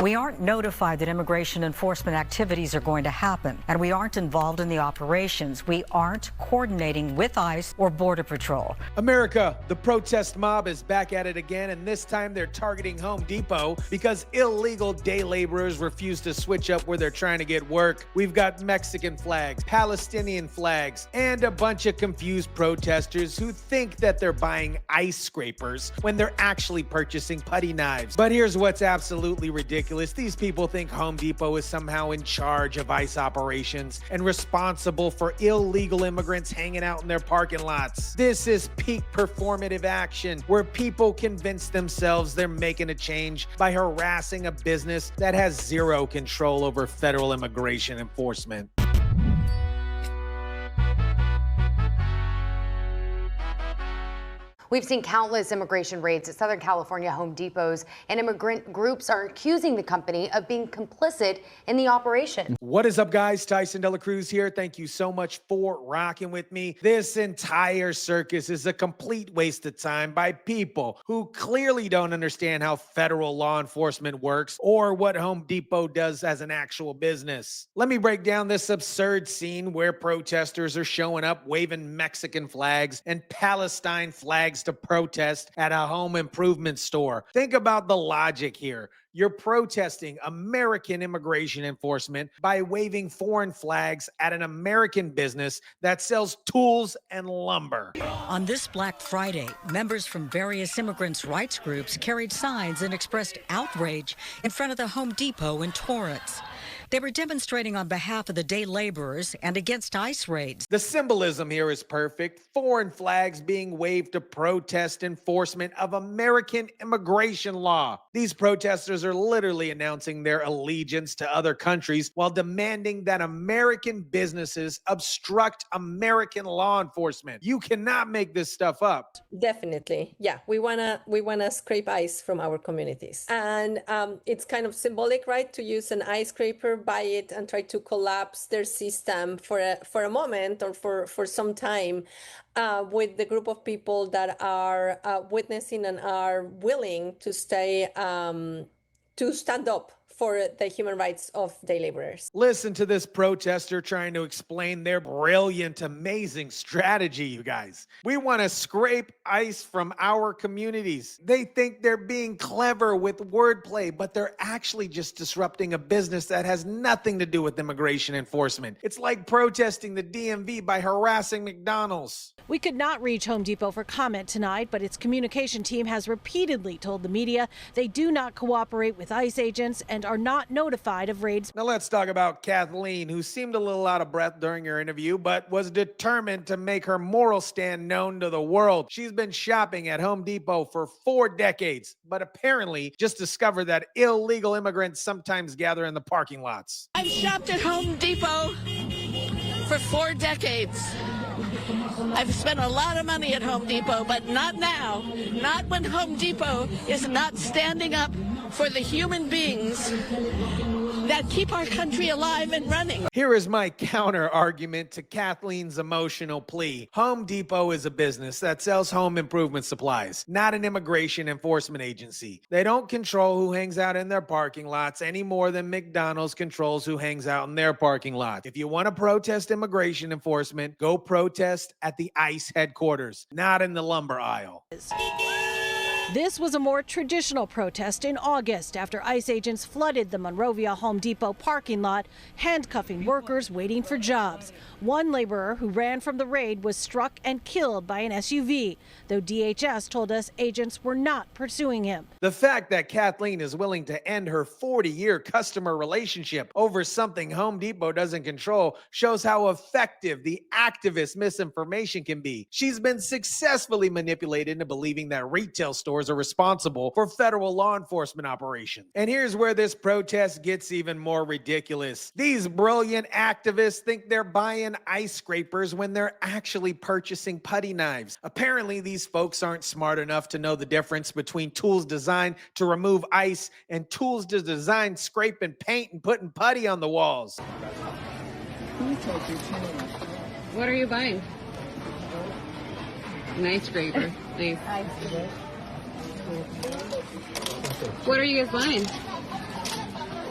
We aren't notified that immigration enforcement activities are going to happen, and we aren't involved in the operations. We aren't coordinating with ICE or Border Patrol. America, the protest mob is back at it again, and this time they're targeting Home Depot because illegal day laborers refuse to switch up where they're trying to get work. We've got Mexican flags, Palestinian flags, and a bunch of confused protesters who think that they're buying ice scrapers when they're actually purchasing putty knives. But here's what's absolutely ridiculous. These people think Home Depot is somehow in charge of ICE operations and responsible for illegal immigrants hanging out in their parking lots. This is peak performative action where people convince themselves they're making a change by harassing a business that has zero control over federal immigration enforcement. We've seen countless immigration raids at Southern California Home Depots, and immigrant groups are accusing the company of being complicit in the operation. What is up, guys? TYSON DELACRUZ here. Thank you so much for rocking with me. This entire circus is a complete waste of time by people who clearly don't understand how federal law enforcement works or what Home Depot does as an actual business. Let me break down this absurd scene where protesters are showing up waving Mexican flags and Palestine flags to protest at a home improvement store. Think about the logic here. You're protesting American immigration enforcement by waving foreign flags at an American business that sells tools and lumber. On this Black Friday, members from various immigrants' rights groups carried signs and expressed outrage in front of the Home Depot in Torrance. They were demonstrating on behalf of the day laborers and against ICE raids. The symbolism here is perfect. Foreign flags being waved to protest enforcement of American immigration law. These protesters are literally announcing their allegiance to other countries while demanding that American businesses obstruct American law enforcement. You cannot make this stuff up. Definitely. Yeah, we wanna scrape ice from our communities. And it's kind of symbolic, right? To use an ice scraper, buy it and try to collapse their system for a moment or for some time with the group of people that are witnessing and are willing to stay to stand up for the human rights of day laborers. Listen to this protester trying to explain their brilliant, amazing strategy, you guys. We want to scrape ICE from our communities. They think they're being clever with wordplay, but they're actually just disrupting a business that has nothing to do with immigration enforcement. It's like protesting the DMV by harassing McDonald's. We could not reach Home Depot for comment tonight, but its communication team has repeatedly told the media they do not cooperate with ICE agents and are not notified of raids. Now let's talk about Kathleen, who seemed a little out of breath during her interview, but was determined to make her moral stand known to the world. She's been shopping at Home Depot for 4 decades, but apparently just discovered that illegal immigrants sometimes gather in the parking lots. I've shopped at Home Depot for 4 decades. I've spent a lot of money at Home Depot, but not now. Not when Home Depot is not standing up for the human beings that keep our country alive and running. Here is my counter argument to Kathleen's emotional plea. Home Depot is a business that sells home improvement supplies, not an immigration enforcement agency. They don't control who hangs out in their parking lots any more than McDonald's controls who hangs out in their parking lot. If you want to protest immigration enforcement, go protest at the ICE headquarters, not in the lumber aisle. This was a more traditional protest in August after ICE agents flooded the Monrovia Home Depot parking lot, handcuffing workers waiting for jobs. One laborer who ran from the raid was struck and killed by an SUV, though DHS told us agents were not pursuing him. The fact that Kathleen is willing to end her 40-year customer relationship over something Home Depot doesn't control shows how effective the activist misinformation can be. She's been successfully manipulated into believing that retail stores are responsible for federal law enforcement operations. And here's where this protest gets even more ridiculous. These brilliant activists think they're buying ice scrapers when they're actually purchasing putty knives. Apparently, these folks aren't smart enough to know the difference between tools designed to remove ice and tools to design scraping paint and putting putty on the walls. What are you buying? An ice scraper. Nice. What are you guys buying?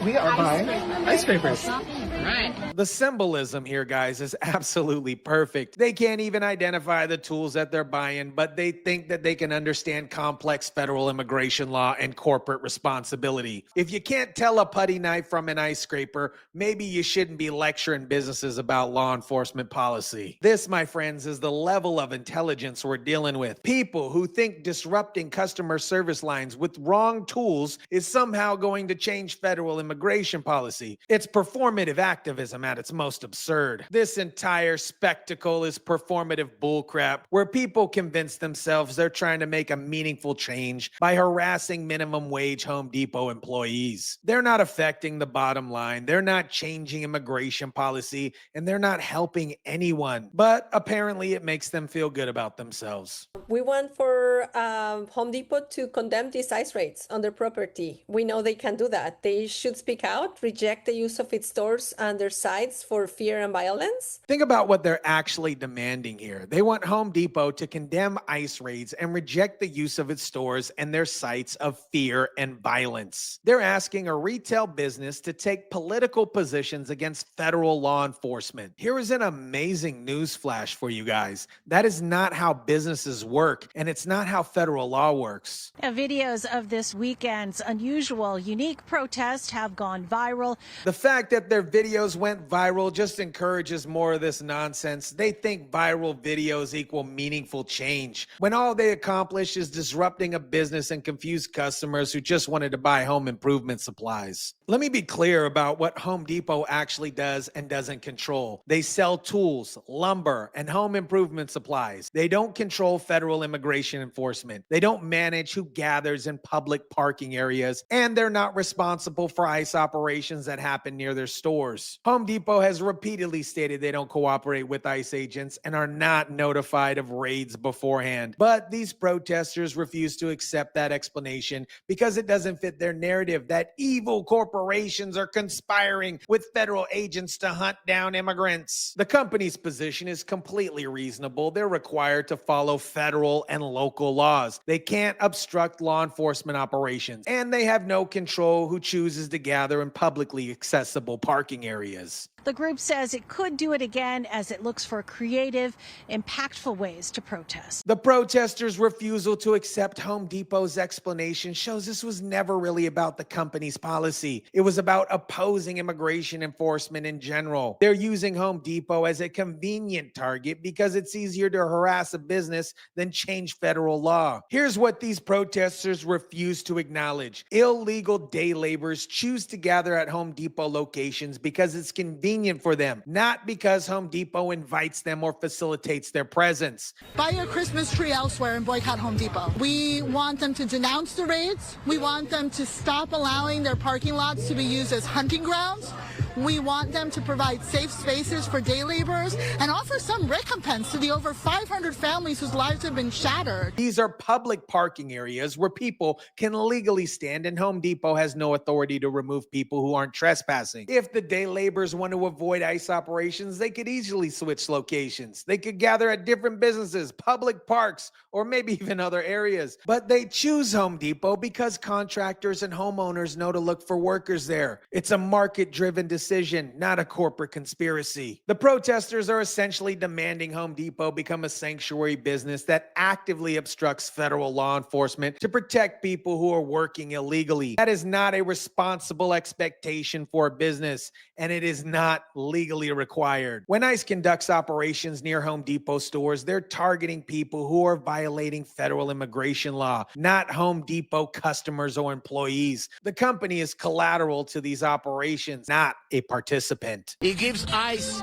We are buying ice scrapers. Right. The symbolism here, guys, is absolutely perfect. They can't even identify the tools that they're buying, but they think that they can understand complex federal immigration law and corporate responsibility. If you can't tell a putty knife from an ice scraper, maybe you shouldn't be lecturing businesses about law enforcement policy. This, my friends, is the level of intelligence we're dealing with. People who think disrupting customer service lines with wrong tools is somehow going to change federal immigration policy. It's performative activism at its most absurd. This entire spectacle is performative bullcrap, where people convince themselves they're trying to make a meaningful change by harassing minimum wage Home Depot employees. They're not affecting the bottom line, they're not changing immigration policy, and they're not helping anyone. But apparently it makes them feel good about themselves. We want for Home Depot to condemn these ice raids on their property. We know they can do that. They should speak out, reject the use of its stores and their sites for fear and violence. Think about what they're actually demanding here. They want Home Depot to condemn ICE raids and reject the use of its stores and their sites of fear and violence. They're asking a retail business to take political positions against federal law enforcement. Here is an amazing news flash for you guys. That is not how businesses work, and it's not how federal law works. Videos of this weekend's unusual, unique protest have gone viral. The fact that their videos went viral just encourages more of this nonsense. They think viral videos equal meaningful change, when all they accomplish is disrupting a business and confuse customers who just wanted to buy home improvement supplies. Let me be clear about what Home Depot actually does and doesn't control. They sell tools, lumber, and home improvement supplies. They don't control federal immigration enforcement. They don't manage who gathers in public parking areas, and they're not responsible for ICE operations that happen near their stores. Home Depot has repeatedly stated they don't cooperate with ICE agents and are not notified of raids beforehand. But these protesters refuse to accept that explanation because it doesn't fit their narrative that evil corporations are conspiring with federal agents to hunt down immigrants. The company's position is completely reasonable. They're required to follow federal and local laws. They can't obstruct law enforcement operations, and they have no control who chooses to gather in publicly accessible parking areas. The group says it could do it again as it looks for creative, impactful ways to protest. The protesters' refusal to accept Home Depot's explanation shows this was never really about the company's policy. It was about opposing immigration enforcement in general. They're using Home Depot as a convenient target because it's easier to harass a business than change federal law. Here's what these protesters refuse to acknowledge. Illegal day laborers choose to gather at Home Depot locations because it's convenient for them, not because Home Depot invites them or facilitates their presence. Buy your Christmas tree elsewhere and boycott Home Depot. We want them to denounce the raids. We want them to stop allowing their parking lots to be used as hunting grounds. We want them to provide safe spaces for day laborers and offer some recompense to the over 500 families whose lives have been shattered. These are public parking areas where people can legally stand, and Home Depot has no authority to remove people who aren't trespassing. If the day laborers want to avoid ICE operations, they could easily switch locations. They could gather at different businesses, public parks, or maybe even other areas. But they choose Home Depot because contractors and homeowners know to look for workers there. It's a market-driven decision, not a corporate conspiracy. The protesters are essentially demanding Home Depot become a sanctuary business that actively obstructs federal law enforcement to protect people who are working illegally. That is not a responsible expectation for a business, and it is not legally required. When ICE conducts operations near Home Depot stores, they're targeting people who are violating federal immigration law, not Home Depot customers or employees. The company is collateral to these operations, not a participant. It gives ICE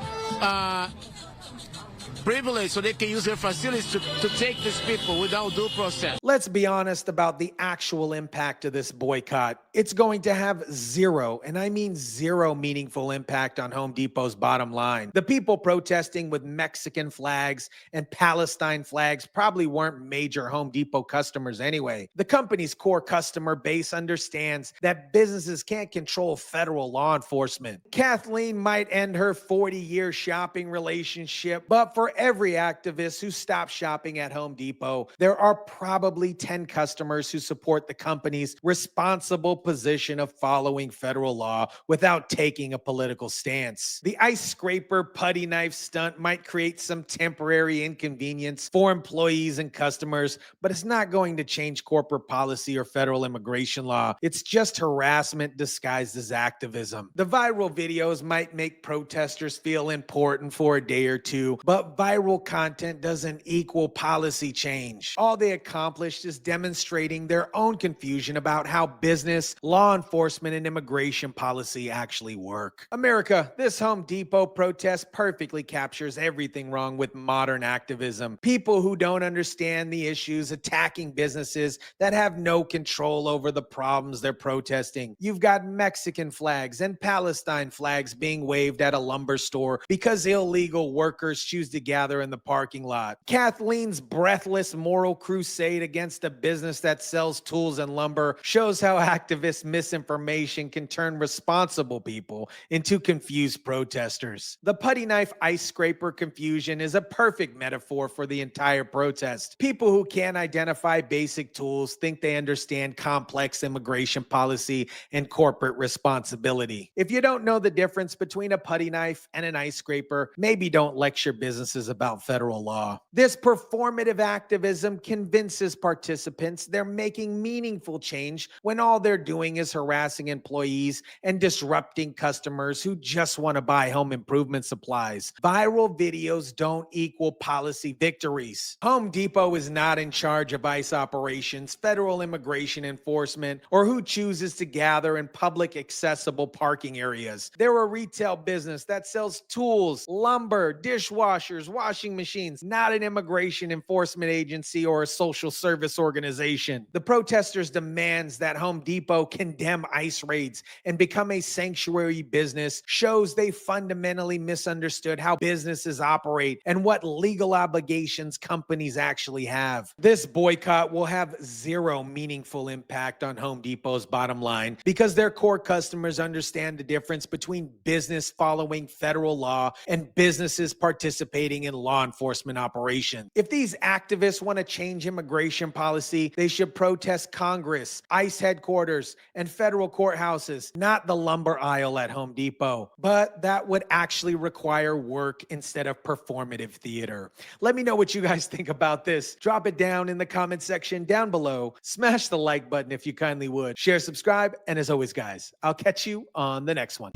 privilege so they can use their facilities to take these people without due process. Let's be honest about the actual impact of this boycott. It's going to have zero, and I mean zero, meaningful impact on Home Depot's bottom line. The people protesting with Mexican flags and Palestine flags probably weren't major Home Depot customers anyway. The company's core customer base understands that businesses can't control federal law enforcement. Kathleen might end her 40-year shopping relationship, but for For every activist who stops shopping at Home Depot, there are probably 10 customers who support the company's responsible position of following federal law without taking a political stance. The ice scraper putty knife stunt might create some temporary inconvenience for employees and customers, but it's not going to change corporate policy or federal immigration law. It's just harassment disguised as activism. The viral videos might make protesters feel important for a day or two, but viral content doesn't equal policy change. All they accomplished is demonstrating their own confusion about how business, law enforcement, and immigration policy actually work. America, this Home Depot protest perfectly captures everything wrong with modern activism. People who don't understand the issues attacking businesses that have no control over the problems they're protesting. You've got Mexican flags and Palestine flags being waved at a lumber store because illegal workers choose to gather in the parking lot. Kathleen's breathless moral crusade against a business that sells tools and lumber shows how activist misinformation can turn responsible people into confused protesters. The putty knife ice scraper confusion is a perfect metaphor for the entire protest. People who can't identify basic tools think they understand complex immigration policy and corporate responsibility. If you don't know the difference between a putty knife and an ice scraper, maybe don't lecture businesses about federal law. This performative activism convinces participants they're making meaningful change when all they're doing is harassing employees and disrupting customers who just want to buy home improvement supplies. Viral videos don't equal policy victories. Home Depot is not in charge of ICE operations, federal immigration enforcement, or who chooses to gather in public accessible parking areas. They're a retail business that sells tools, lumber, dishwashers, washing machines, not an immigration enforcement agency or a social service organization. The protesters' demands that Home Depot condemn ICE raids and become a sanctuary business shows they fundamentally misunderstood how businesses operate and what legal obligations companies actually have. This boycott will have zero meaningful impact on Home Depot's bottom line because their core customers understand the difference between business following federal law and businesses participating in law enforcement operations. If these activists want to change immigration policy, they should protest Congress, ICE headquarters, and federal courthouses, not the lumber aisle at Home Depot. But that would actually require work instead of performative theater. Let me know what you guys think about this. Drop it down in the comment section down below. Smash the like button if you kindly would. Share, subscribe, and as always, guys, I'll catch you on the next one.